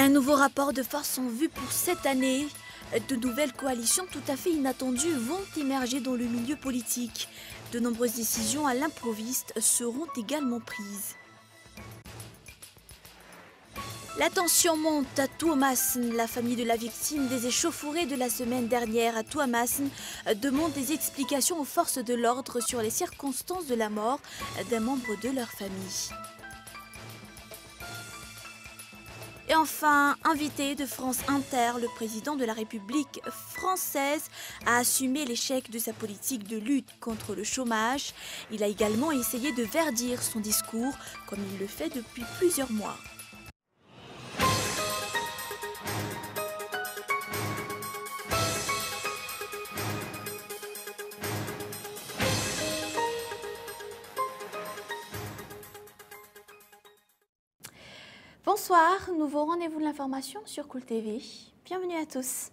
Un nouveau rapport de force en vue pour cette année. De nouvelles coalitions tout à fait inattendues vont émerger dans le milieu politique. De nombreuses décisions à l'improviste seront également prises. La tension monte à Tuamasin. La famille de la victime des échauffourées de la semaine dernière à Tuamasin demande des explications aux forces de l'ordre sur les circonstances de la mort d'un membre de leur famille. Et enfin, invité de France Inter, le président de la République française a assumé l'échec de sa politique de lutte contre le chômage. Il a également essayé de verdir son discours, comme il le fait depuis plusieurs mois. Bonsoir, nouveau rendez-vous de l'information sur Cool TV. Bienvenue à tous.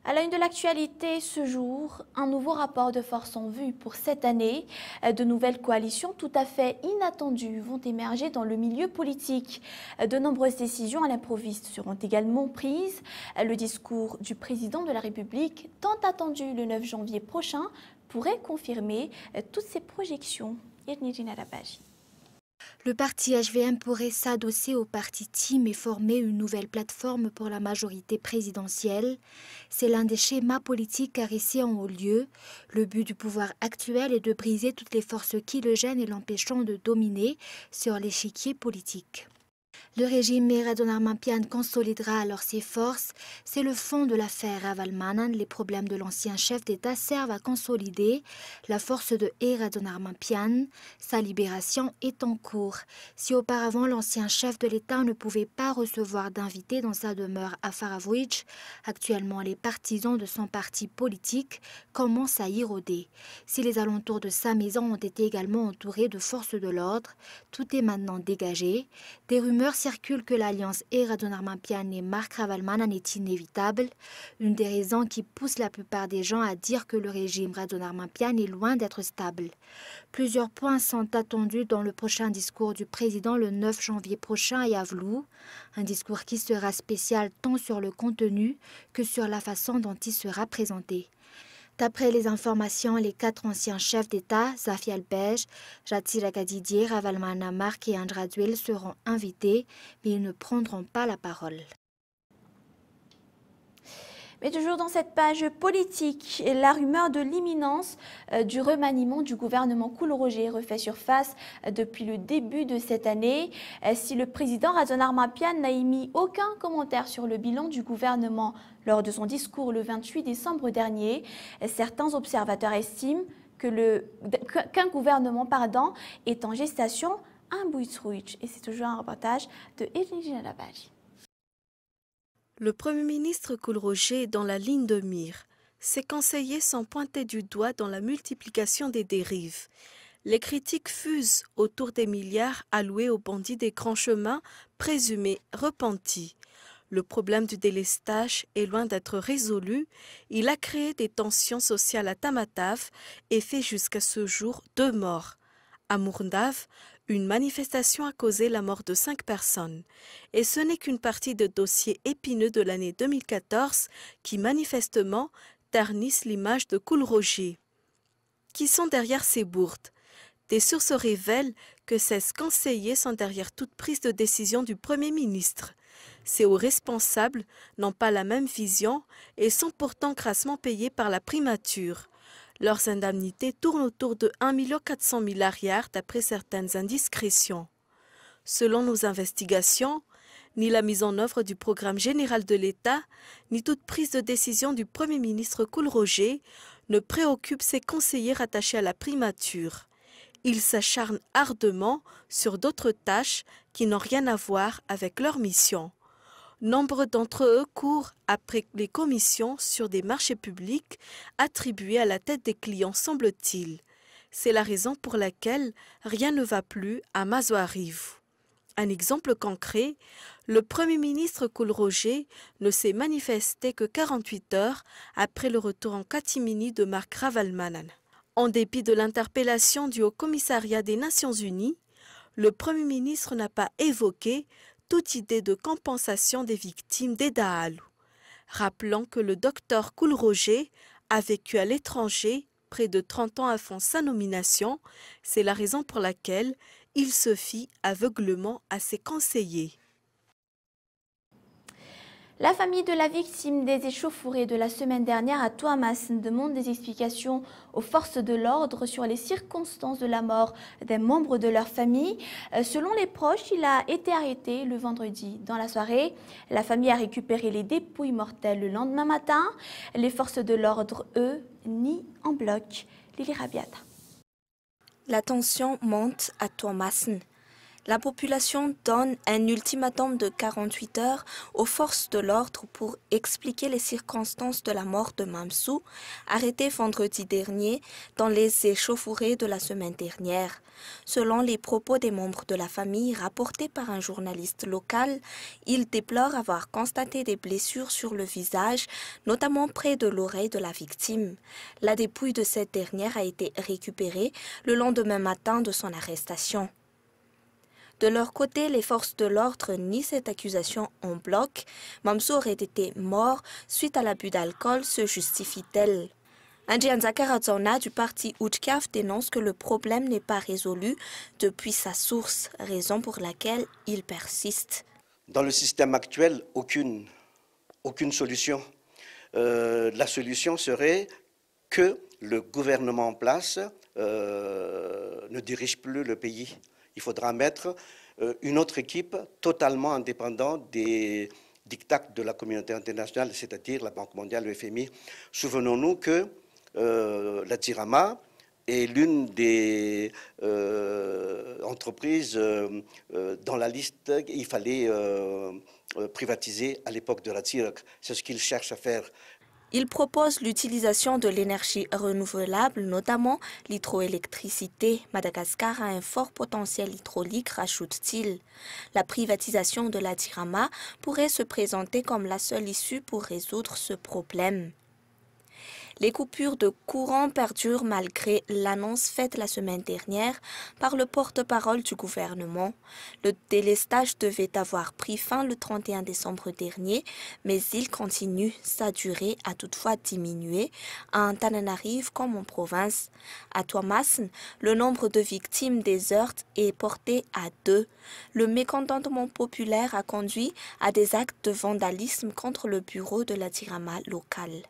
À la une de l'actualité ce jour, un nouveau rapport de force en vue pour cette année. De nouvelles coalitions tout à fait inattendues vont émerger dans le milieu politique. De nombreuses décisions à l'improviste seront également prises. Le discours du président de la République, tant attendu le 9 janvier prochain, pourrait confirmer toutes ces projections. Le parti HVM pourrait s'adosser au parti TIM et former une nouvelle plateforme pour la majorité présidentielle. C'est l'un des schémas politiques caressés en haut lieu. Le but du pouvoir actuel est de briser toutes les forces qui le gênent et l'empêchant de dominer sur l'échiquier politique. Le régime Radonarmampian consolidera alors ses forces. C'est le fond de l'affaire Ravalomanana. Les problèmes de l'ancien chef d'État servent à consolider la force de Radonarmampian. Sa libération est en cours. Si auparavant l'ancien chef de l'État ne pouvait pas recevoir d'invités dans sa demeure à Faravouitch, actuellement les partisans de son parti politique commencent à y rôder. Si les alentours de sa maison ont été également entourés de forces de l'ordre, tout est maintenant dégagé. Des rumeurs circule que l'alliance Radonarmampian et Marc Ravalomanana est inévitable, une des raisons qui pousse la plupart des gens à dire que le régime Radonarmampian est loin d'être stable. Plusieurs points sont attendus dans le prochain discours du président le 9 janvier prochain à Yavlou, un discours qui sera spécial tant sur le contenu que sur la façon dont il sera présenté. D'après les informations, les 4 anciens chefs d'État, Zafi Al-Belge, Jatsiraka Didier, Ravalomanana Marc et Andraduel seront invités, mais ils ne prendront pas la parole. Mais toujours dans cette page politique, la rumeur de l'imminence du remaniement du gouvernement Koulroger refait surface depuis le début de cette année. Si le président Radonarmampian n'a émis aucun commentaire sur le bilan du gouvernement lors de son discours le 28 décembre dernier, certains observateurs estiment qu'un gouvernement est en gestation à Bouitrouitch. Et c'est toujours un reportage de Edwin Labage. Le Premier ministre Koulroger est dans la ligne de mire. Ses conseillers sont pointés du doigt dans la multiplication des dérives. Les critiques fusent autour des milliards alloués aux bandits des grands chemins présumés repentis. Le problème du délestage est loin d'être résolu. Il a créé des tensions sociales à Tamatave et fait jusqu'à ce jour 2 morts. À Mourndave, une manifestation a causé la mort de 5 personnes. Et ce n'est qu'une partie de dossiers épineux de l'année 2014 qui manifestement ternissent l'image de Koulroger. Qui sont derrière ces bourdes? Des sources révèlent que ces conseillers sont derrière toute prise de décision du Premier ministre. Ces hauts responsables n'ont pas la même vision et sont pourtant grassement payés par la primature. Leurs indemnités tournent autour de 1 400 000 arrières d'après certaines indiscrétions. Selon nos investigations, ni la mise en œuvre du programme général de l'État, ni toute prise de décision du Premier ministre Koulroger ne préoccupe ses conseillers rattachés à la primature. Ils s'acharnent ardemment sur d'autres tâches qui n'ont rien à voir avec leur mission. Nombre d'entre eux courent après les commissions sur des marchés publics attribués à la tête des clients, semble-t-il. C'est la raison pour laquelle rien ne va plus à Mazoarive. Un exemple concret, le Premier ministre Koulroger ne s'est manifesté que 48 heures après le retour en catimini de Marc Ravalomanana. En dépit de l'interpellation du Haut Commissariat des Nations Unies, le Premier ministre n'a pas évoqué toute idée de compensation des victimes des Daalu. Rappelant que le docteur Coulroger a vécu à l'étranger près de 30 ans avant sa nomination, c'est la raison pour laquelle il se fie aveuglement à ses conseillers. La famille de la victime des échauffourées de la semaine dernière à Touamas demande des explications aux forces de l'ordre sur les circonstances de la mort d'un membre de leur famille. Selon les proches, il a été arrêté le vendredi. Dans la soirée, la famille a récupéré les dépouilles mortelles le lendemain matin. Les forces de l'ordre, eux, nient en bloc. Lili Rabiata. La tension monte à Touamassen. La population donne un ultimatum de 48 heures aux forces de l'ordre pour expliquer les circonstances de la mort de Mamsou, arrêté vendredi dernier dans les échauffourées de la semaine dernière. Selon les propos des membres de la famille rapportés par un journaliste local, ils déplorent avoir constaté des blessures sur le visage, notamment près de l'oreille de la victime. La dépouille de cette dernière a été récupérée le lendemain matin de son arrestation. De leur côté, les forces de l'ordre nient cette accusation en bloc. Mamsou aurait été mort suite à l'abus d'alcool, se justifie-t-elle. Andjian Zakarazona du parti Oudkaf dénonce que le problème n'est pas résolu depuis sa source, raison pour laquelle il persiste. Dans le système actuel, aucune solution. La solution serait que le gouvernement en place ne dirige plus le pays. Il faudra mettre une autre équipe totalement indépendante des diktats de la communauté internationale, c'est-à-dire la Banque mondiale, le FMI. Souvenons-nous que la Dzirama est l'une des entreprises dans la liste qu'il fallait privatiser à l'époque de la Tsirak. C'est ce qu'ils cherchent à faire. Il propose l'utilisation de l'énergie renouvelable, notamment l'hydroélectricité. Madagascar a un fort potentiel hydraulique, rajoute-t-il. La privatisation de la Dzirama pourrait se présenter comme la seule issue pour résoudre ce problème. Les coupures de courant perdurent malgré l'annonce faite la semaine dernière par le porte-parole du gouvernement. Le délestage devait avoir pris fin le 31 décembre dernier, mais il continue. Sa durée a toutefois diminué à Antananarive comme en province. À Touamassen, le nombre de victimes des heurts est porté à 2. Le mécontentement populaire a conduit à des actes de vandalisme contre le bureau de la Dzirama locale.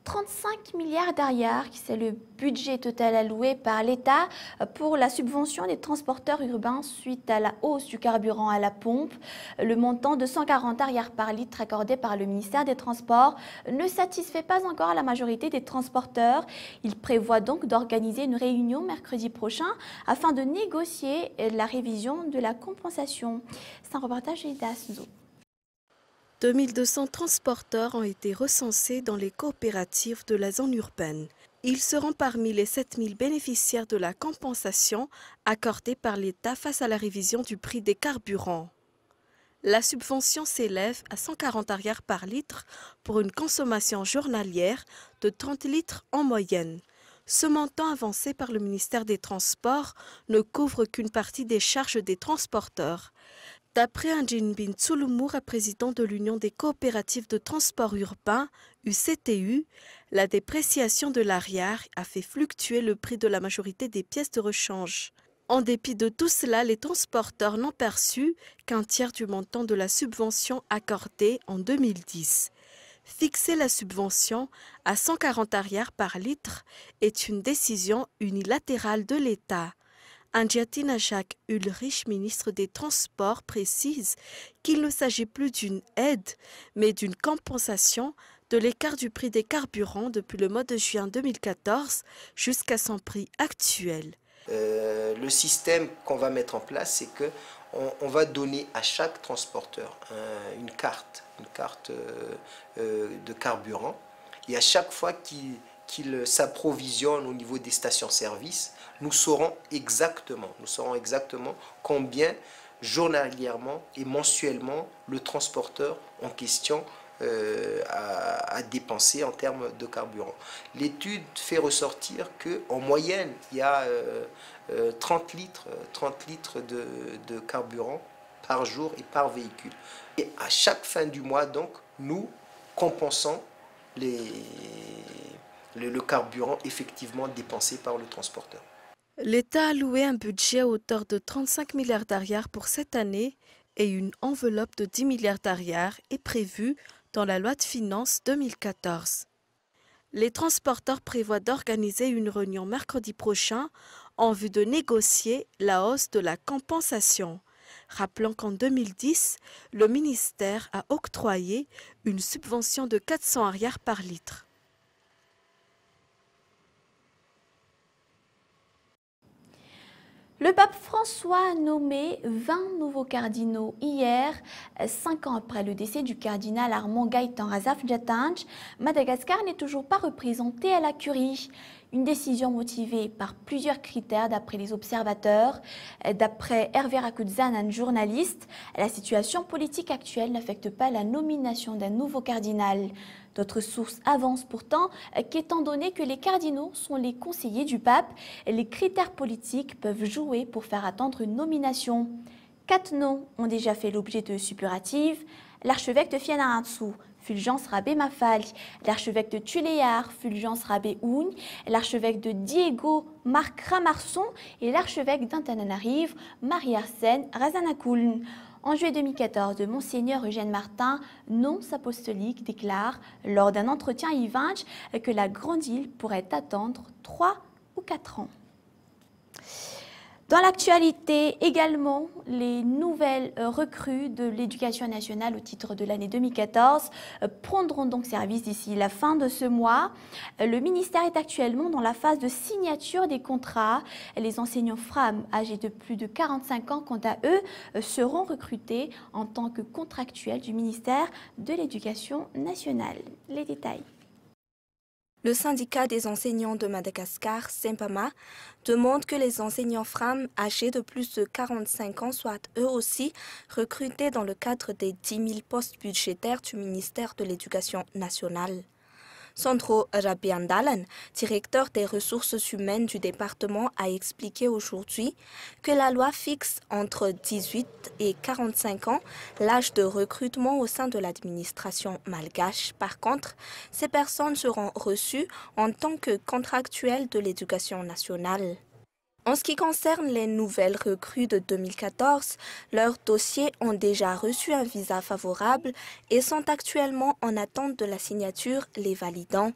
35 milliards d'ariars, c'est le budget total alloué par l'État pour la subvention des transporteurs urbains suite à la hausse du carburant à la pompe. Le montant de 140 ariars par litre accordé par le ministère des Transports ne satisfait pas encore la majorité des transporteurs. Il prévoit donc d'organiser une réunion mercredi prochain afin de négocier la révision de la compensation. C'est un reportage d'Asno. 2200 transporteurs ont été recensés dans les coopératives de la zone urbaine. Ils seront parmi les 7000 bénéficiaires de la compensation accordée par l'État face à la révision du prix des carburants. La subvention s'élève à 140 ariars par litre pour une consommation journalière de 30 litres en moyenne. Ce montant avancé par le ministère des Transports ne couvre qu'une partie des charges des transporteurs. D'après Andjinbin Tsulumoura, président de l'Union des coopératives de transport urbain, UCTU, la dépréciation de l'ariar a fait fluctuer le prix de la majorité des pièces de rechange. En dépit de tout cela, les transporteurs n'ont perçu qu'un tiers du montant de la subvention accordée en 2010. Fixer la subvention à 140 ariars par litre est une décision unilatérale de l'État. Andjatina Jacques Ulrich, ministre des Transports, précise qu'il ne s'agit plus d'une aide, mais d'une compensation de l'écart du prix des carburants depuis le mois de juin 2014 jusqu'à son prix actuel. Le système qu'on va mettre en place, c'est qu'on va donner à chaque transporteur une carte de carburant, et à chaque fois qu'il s'approvisionne au niveau des stations-service, nous saurons exactement combien journalièrement et mensuellement le transporteur en question à dépenser en termes de carburant. L'étude fait ressortir qu'en moyenne, il y a 30 litres de carburant par jour et par véhicule. Et à chaque fin du mois, donc, nous compensons le carburant effectivement dépensé par le transporteur. L'État a alloué un budget à hauteur de 35 milliards d'ariars pour cette année et une enveloppe de 10 milliards d'ariars est prévue dans la loi de finances 2014. Les transporteurs prévoient d'organiser une réunion mercredi prochain en vue de négocier la hausse de la compensation. Rappelons qu'en 2010, le ministère a octroyé une subvention de 400 ariars par litre. Le pape François a nommé 20 nouveaux cardinaux hier, 5 ans après le décès du cardinal Armand Gaëtan Razaf-Diatange. Madagascar n'est toujours pas représenté à la curie. Une décision motivée par plusieurs critères d'après les observateurs. D'après Hervé Rakudzan, un journaliste, la situation politique actuelle n'affecte pas la nomination d'un nouveau cardinal. D'autres sources avancent pourtant qu'étant donné que les cardinaux sont les conseillers du pape, les critères politiques peuvent jouer pour faire attendre une nomination. 4 noms ont déjà fait l'objet de suppuratives. L'archevêque de Fianarantsoa, Fulgence Rabé Mafal, l'archevêque de Tuléar, Fulgence Rabé Ougne, l'archevêque de Diego Marc Ramarson et l'archevêque d'Antananarive, Marie-Arsène Razanakouln. En juillet 2014, Monseigneur Eugène Martin, nonce apostolique, déclare lors d'un entretien à Ivinge que la Grande Île pourrait attendre 3 ou 4 ans. Dans l'actualité également, les nouvelles recrues de l'éducation nationale au titre de l'année 2014 prendront donc service d'ici la fin de ce mois. Le ministère est actuellement dans la phase de signature des contrats. Les enseignants FRAM âgés de plus de 45 ans, quant à eux, seront recrutés en tant que contractuels du ministère de l'Éducation nationale. Les détails. Le syndicat des enseignants de Madagascar, SEMPAMA, demande que les enseignants FRAM âgés de plus de 45 ans soient eux aussi recrutés dans le cadre des 10 000 postes budgétaires du ministère de l'Éducation nationale. Sandro Rabiandalan, directeur des ressources humaines du département, a expliqué aujourd'hui que la loi fixe entre 18 et 45 ans l'âge de recrutement au sein de l'administration malgache. Par contre, ces personnes seront reçues en tant que contractuels de l'éducation nationale. En ce qui concerne les nouvelles recrues de 2014, leurs dossiers ont déjà reçu un visa favorable et sont actuellement en attente de la signature les validant.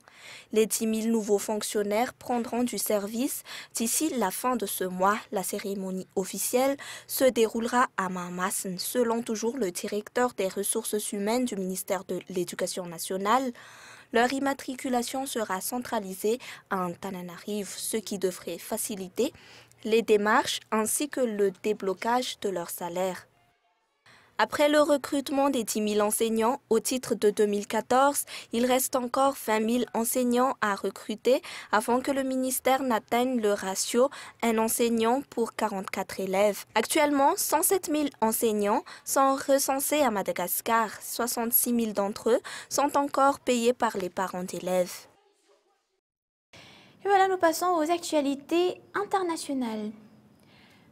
Les 10 000 nouveaux fonctionnaires prendront du service d'ici la fin de ce mois. La cérémonie officielle se déroulera à Mamassen, selon toujours le directeur des ressources humaines du ministère de l'Éducation nationale. Leur immatriculation sera centralisée à Antananarive, ce qui devrait faciliter les démarches ainsi que le déblocage de leur salaire. Après le recrutement des 10 000 enseignants au titre de 2014, il reste encore 20 000 enseignants à recruter avant que le ministère n'atteigne le ratio un enseignant pour 44 élèves. Actuellement, 107 000 enseignants sont recensés à Madagascar. 66 000 d'entre eux sont encore payés par les parents d'élèves. Et voilà, nous passons aux actualités internationales.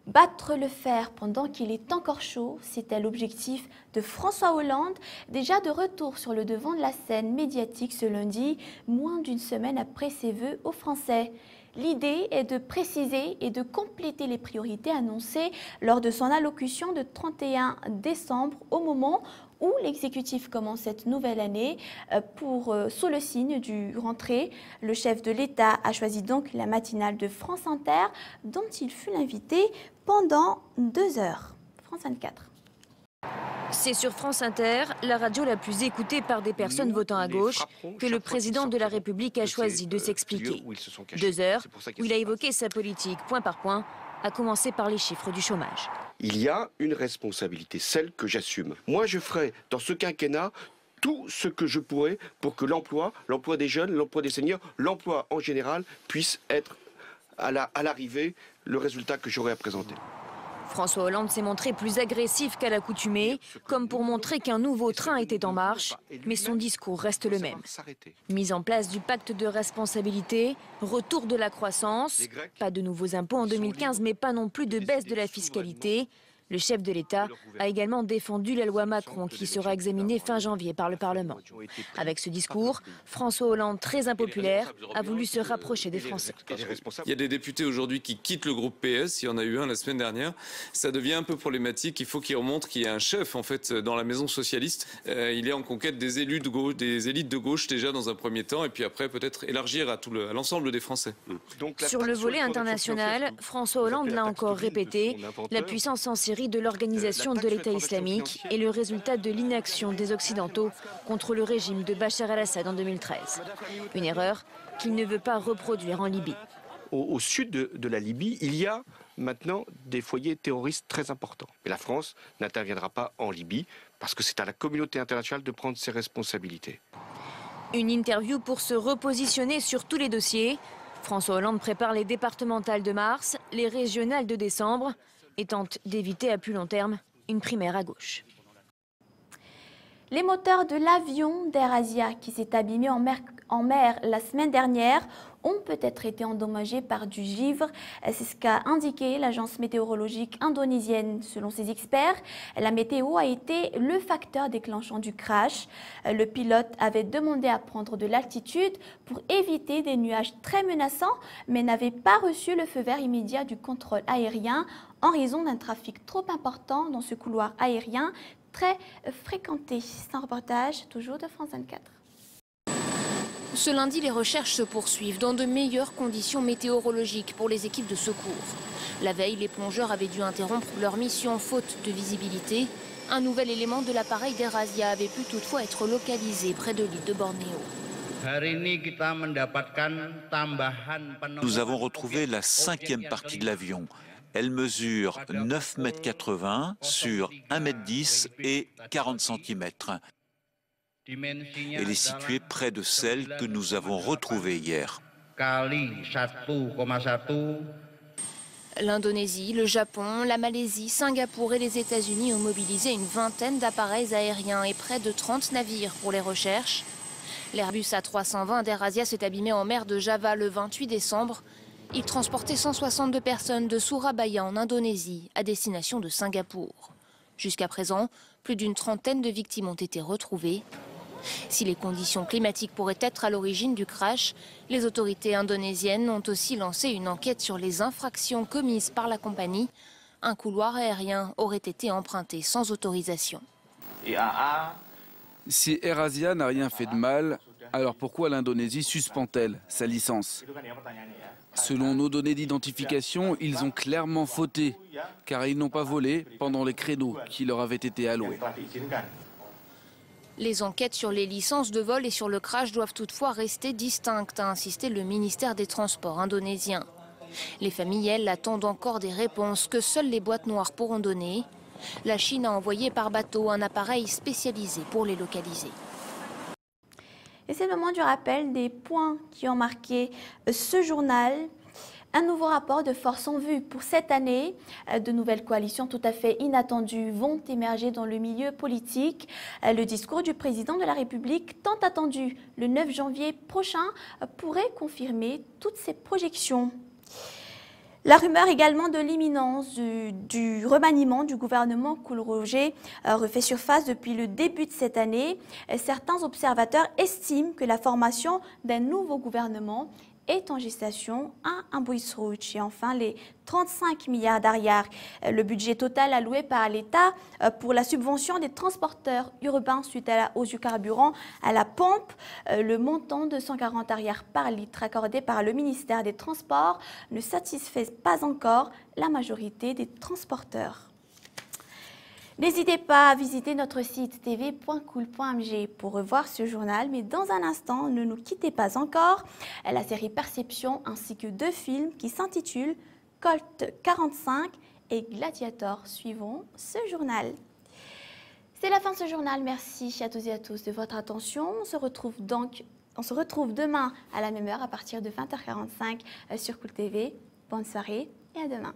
Battre le fer pendant qu'il est encore chaud, c'était l'objectif de François Hollande, déjà de retour sur le devant de la scène médiatique ce lundi, moins d'une semaine après ses vœux aux Français. L'idée est de préciser et de compléter les priorités annoncées lors de son allocution de 31 décembre, au moment où l'exécutif commence cette nouvelle année sous le signe du rentrée. Le chef de l'État a choisi donc la matinale de France Inter, dont il fut l'invité pendant 2 heures. France 24. C'est sur France Inter, la radio la plus écoutée par des personnes votant à gauche, que le président de la République a choisi de s'expliquer. 2 heures où il a évoqué sa politique point par point, à commencer par les chiffres du chômage. Il y a une responsabilité, celle que j'assume. Moi, je ferai dans ce quinquennat tout ce que je pourrai pour que l'emploi des jeunes, l'emploi des seniors, l'emploi en général puisse être à l'arrivée le résultat que j'aurai à présenter. François Hollande s'est montré plus agressif qu'à l'accoutumée, comme pour montrer qu'un nouveau train était en marche, mais son discours reste le même. Mise en place du pacte de responsabilité, retour de la croissance, pas de nouveaux impôts en 2015, mais pas non plus de baisse de la fiscalité. Le chef de l'État a également défendu la loi Macron qui sera examinée fin janvier par le Parlement. Avec ce discours, François Hollande, très impopulaire, a voulu se rapprocher des Français. Il y a des députés aujourd'hui qui quittent le groupe PS, il y en a eu un la semaine dernière. Ça devient un peu problématique, il faut qu'il remontre qu'il y a un chef en fait dans la maison socialiste. Il est en conquête des élus de gauche, des élites de gauche déjà dans un premier temps et puis après peut-être élargir à l'ensemble des Français. Sur le volet international, François Hollande l'a encore répété, la puissance en Syrie de l'organisation de l'État islamique est le résultat de l'inaction des Occidentaux contre le régime de Bachar el-Assad en 2013. Une erreur qu'il ne veut pas reproduire en Libye. Au sud de la Libye, il y a maintenant des foyers terroristes très importants. Mais la France n'interviendra pas en Libye parce que c'est à la communauté internationale de prendre ses responsabilités. Une interview pour se repositionner sur tous les dossiers. François Hollande prépare les départementales de mars, les régionales de décembre et tente d'éviter à plus long terme une primaire à gauche. Les moteurs de l'avion d'AirAsia qui s'est abîmé en mer la semaine dernière ont peut-être été endommagés par du givre. C'est ce qu'a indiqué l'agence météorologique indonésienne. Selon ses experts, la météo a été le facteur déclenchant du crash. Le pilote avait demandé à prendre de l'altitude pour éviter des nuages très menaçants, mais n'avait pas reçu le feu vert immédiat du contrôle aérien en raison d'un trafic trop important dans ce couloir aérien très fréquenté. C'est un reportage toujours de France 24. Ce lundi, les recherches se poursuivent dans de meilleures conditions météorologiques pour les équipes de secours. La veille, les plongeurs avaient dû interrompre leur mission faute de visibilité. Un nouvel élément de l'appareil d'AirAsia avait pu toutefois être localisé près de l'île de Bornéo. Nous avons retrouvé la 5e partie de l'avion. Elle mesure 9,80 m sur 1,10 m et 40 cm. Elle est située près de celle que nous avons retrouvée hier. L'Indonésie, le Japon, la Malaisie, Singapour et les États-Unis ont mobilisé une vingtaine d'appareils aériens et près de 30 navires pour les recherches. L'Airbus A320 d'AirAsia s'est abîmé en mer de Java le 28 décembre. Il transportait 162 personnes de Surabaya en Indonésie à destination de Singapour. Jusqu'à présent, plus d'une trentaine de victimes ont été retrouvées. Si les conditions climatiques pourraient être à l'origine du crash, les autorités indonésiennes ont aussi lancé une enquête sur les infractions commises par la compagnie. Un couloir aérien aurait été emprunté sans autorisation. Si AirAsia n'a rien fait de mal, alors pourquoi l'Indonésie suspend-elle sa licence? Selon nos données d'identification, ils ont clairement fauté, car ils n'ont pas volé pendant les créneaux qui leur avaient été alloués. Les enquêtes sur les licences de vol et sur le crash doivent toutefois rester distinctes, a insisté le ministère des Transports indonésien. Les familles, elles, attendent encore des réponses que seules les boîtes noires pourront donner. La Chine a envoyé par bateau un appareil spécialisé pour les localiser. Et c'est le moment du rappel des points qui ont marqué ce journal. Un nouveau rapport de force en vue pour cette année. De nouvelles coalitions tout à fait inattendues vont émerger dans le milieu politique. Le discours du président de la République, tant attendu le 9 janvier prochain, pourrait confirmer toutes ces projections. La rumeur également de l'imminence du remaniement du gouvernement Coul-Roger refait surface depuis le début de cette année. Certains observateurs estiment que la formation d'un nouveau gouvernement est en gestation à un Boïsrouch. Et enfin, les 35 milliards d'arrières. Le budget total alloué par l'État pour la subvention des transporteurs urbains suite à la hausse du carburant à la pompe. Le montant de 140 arrières par litre accordé par le ministère des Transports ne satisfait pas encore la majorité des transporteurs. N'hésitez pas à visiter notre site tv.cool.mg pour revoir ce journal, mais dans un instant, ne nous quittez pas encore. La série Perception ainsi que 2 films qui s'intitulent Colt 45 et Gladiator suivront ce journal. C'est la fin de ce journal. Merci à toutes et à tous de votre attention. On se retrouve demain à la même heure à partir de 20h45 sur Cool TV. Bonne soirée et à demain.